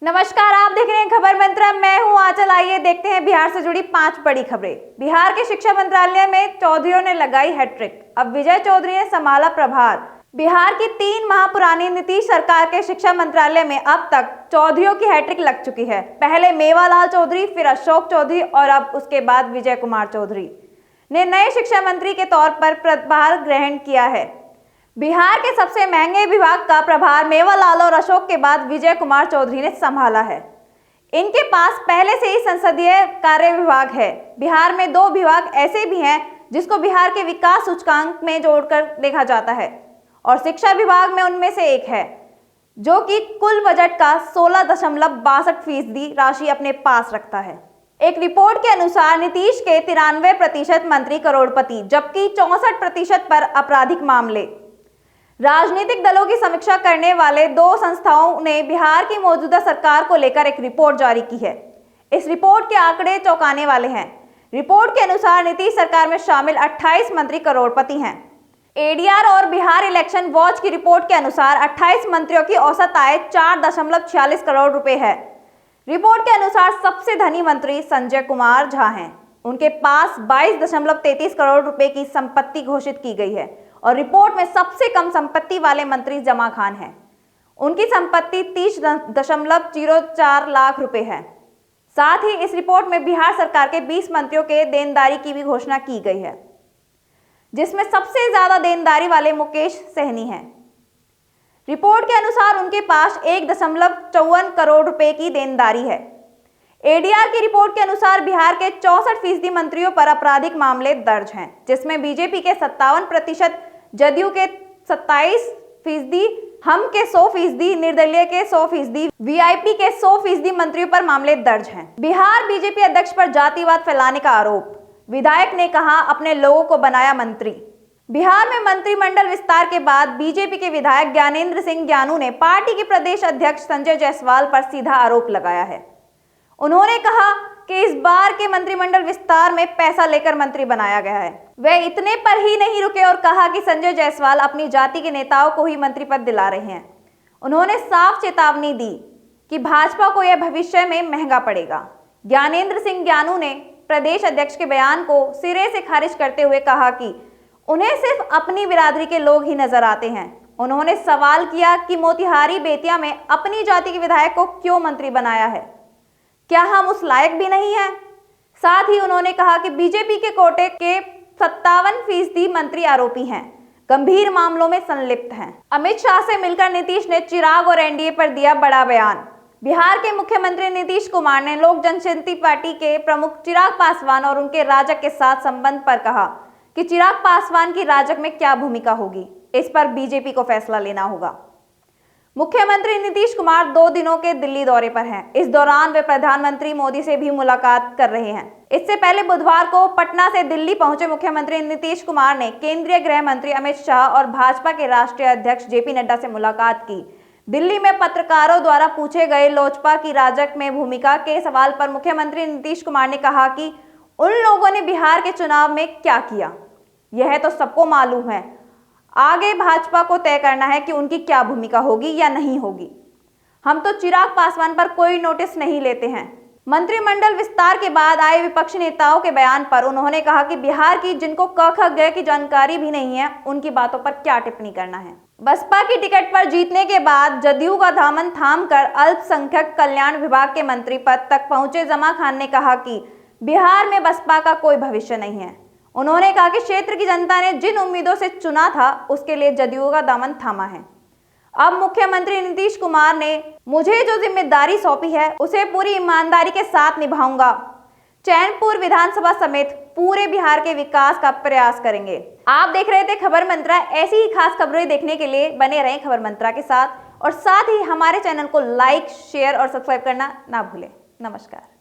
नमस्कार, आप देख रहे हैं खबर मंत्रा। मैं हूं आंचल। आइए देखते हैं बिहार से जुड़ी 5 बड़ी खबरें। बिहार के शिक्षा मंत्रालय में चौधरियों ने लगाई हैट्रिक। अब विजय चौधरी ने संभाला प्रभार। बिहार की 3 माह पुरानी नीतीश सरकार के शिक्षा मंत्रालय में अब तक चौधरियों की हैट्रिक लग चुकी है। पहले मेवालाल चौधरी, फिर अशोक चौधरी और अब उसके बाद विजय कुमार चौधरी ने नए शिक्षा मंत्री के तौर पर प्रभार ग्रहण किया है। बिहार के सबसे महंगे विभाग का प्रभार मेवालाल और अशोक के बाद विजय कुमार चौधरी ने संभाला है। इनके पास पहले से ही संसदीय कार्य विभाग है। बिहार में 2 विभाग ऐसे भी हैं जिसको बिहार के विकास सूचकांक में जोड़कर देखा जाता है और शिक्षा विभाग में उनमें से एक है जो कि कुल बजट का 16.62% राशि अपने पास रखता है। एक रिपोर्ट के अनुसार नीतीश के 93% मंत्री करोड़पति, जबकि 64% पर आपराधिक मामले। राजनीतिक दलों की समीक्षा करने वाले 2 संस्थाओं ने बिहार की मौजूदा सरकार को लेकर एक रिपोर्ट जारी की है। इस रिपोर्ट के आंकड़े चौंकाने वाले हैं। रिपोर्ट के अनुसार नीतीश सरकार में शामिल 28 मंत्री करोड़पति हैं। एडीआर और बिहार इलेक्शन वॉच की रिपोर्ट के अनुसार 28 मंत्रियों की औसत आय 4.46 करोड़ रुपए है। रिपोर्ट के अनुसार सबसे धनी मंत्री संजय कुमार झा हैं। उनके पास 22.33 करोड़ रुपए की संपत्ति घोषित की गई है और रिपोर्ट में सबसे कम संपत्ति वाले मंत्री जमा खान हैं। उनकी संपत्ति 30.04 लाख रुपए है। साथ ही इस रिपोर्ट में बिहार सरकार के 20 मंत्रियों के देनदारी की भी घोषणा की गई है, जिसमें सबसे ज्यादा देनदारी वाले मुकेश सहनी हैं। रिपोर्ट के अनुसार उनके पास 1.54 करोड़ रुपए की देनदारी है। एडीआर की रिपोर्ट के अनुसार बिहार के 64% मंत्रियों पर आपराधिक मामले दर्ज हैं, जिसमें बीजेपी के 57%, जदयू के 27%, हम के 100%, निर्दलीय के 100%, वीआईपी के 100% मंत्रियों पर मामले दर्ज हैं। बिहार बीजेपी अध्यक्ष पर जातिवाद फैलाने का आरोप। विधायक ने कहा अपने लोगों को बनाया मंत्री। बिहार में मंत्रिमंडल विस्तार के बाद बीजेपी के विधायक ज्ञानेंद्र सिंह ज्ञानू ने पार्टी के प्रदेश अध्यक्ष संजय जायसवाल पर सीधा आरोप लगाया है। उन्होंने कहा कि इस बार के मंत्रिमंडल विस्तार में पैसा लेकर मंत्री बनाया गया है। वे इतने पर ही नहीं रुके और कहा कि संजय जायसवाल अपनी जाति के नेताओं को ही मंत्री पद दिला रहे हैं। उन्होंने साफ चेतावनी दी कि भाजपा को यह भविष्य में महंगा पड़ेगा। ज्ञानेंद्र सिंह ज्ञानू ने प्रदेश अध्यक्ष के बयान को सिरे से खारिज करते हुए कहा कि उन्हें सिर्फ अपनी बिरादरी के लोग ही नजर आते हैं। उन्होंने सवाल किया कि मोतिहारी बेतिया में अपनी जाति के विधायक को क्यों मंत्री बनाया है, क्या हम उस लायक भी नहीं हैं? साथ ही उन्होंने कहा कि बीजेपी के कोटे के 57% मंत्री आरोपी हैं, गंभीर मामलों में संलिप्त हैं। अमित शाह से मिलकर नीतीश ने चिराग और एनडीए पर दिया बड़ा बयान। बिहार के मुख्यमंत्री नीतीश कुमार ने लोक जनशक्ति पार्टी के प्रमुख चिराग पासवान और उनके राजग के साथ संबंध पर कहा कि चिराग पासवान की राजग में क्या भूमिका होगी, इस पर बीजेपी को फैसला लेना होगा। मुख्यमंत्री नीतीश कुमार 2 दिनों के दिल्ली दौरे पर हैं। इस दौरान वे प्रधानमंत्री मोदी से भी मुलाकात कर रहे हैं। इससे पहले बुधवार को पटना से दिल्ली पहुंचे मुख्यमंत्री नीतीश कुमार ने केंद्रीय गृह मंत्री अमित शाह और भाजपा के राष्ट्रीय अध्यक्ष जेपी नड्डा से मुलाकात की। दिल्ली में पत्रकारों द्वारा पूछे गए लोजपा की राजग में भूमिका के सवाल पर मुख्यमंत्री नीतीश कुमार ने कहा कि उन लोगों ने बिहार के चुनाव में क्या किया, यह तो सबको मालूम है। आगे भाजपा को तय करना है कि उनकी क्या भूमिका होगी या नहीं होगी। हम तो चिराग पासवान पर कोई नोटिस नहीं लेते हैं। मंत्रिमंडल विस्तार के बाद आए विपक्षी नेताओं के बयान पर उन्होंने कहा कि बिहार की जिनको क ख ग की जानकारी भी नहीं है, उनकी बातों पर क्या टिप्पणी करना है। बसपा की टिकट पर जीतने के बाद जदयू का दामन थामकर अल्पसंख्यक कल्याण विभाग के मंत्री पद तक पहुंचे जमा खान ने कहा कि बिहार में बसपा का कोई भविष्य नहीं है। उन्होंने कहा कि क्षेत्र की जनता ने जिन उम्मीदों से चुना था उसके लिए जदयू का दामन थामा है। अब मुख्यमंत्री नीतीश कुमार ने मुझे जो जिम्मेदारी सौंपी है उसे पूरी ईमानदारी के साथ निभाऊंगा। चैनपुर विधानसभा समेत पूरे बिहार के विकास का प्रयास करेंगे। आप देख रहे थे खबर मंत्रा। ऐसी ही खास खबरें देखने के लिए बने रहें खबर मंत्रा के साथ और साथ ही हमारे चैनल को लाइक, शेयर और सब्सक्राइब करना ना भूलें। नमस्कार।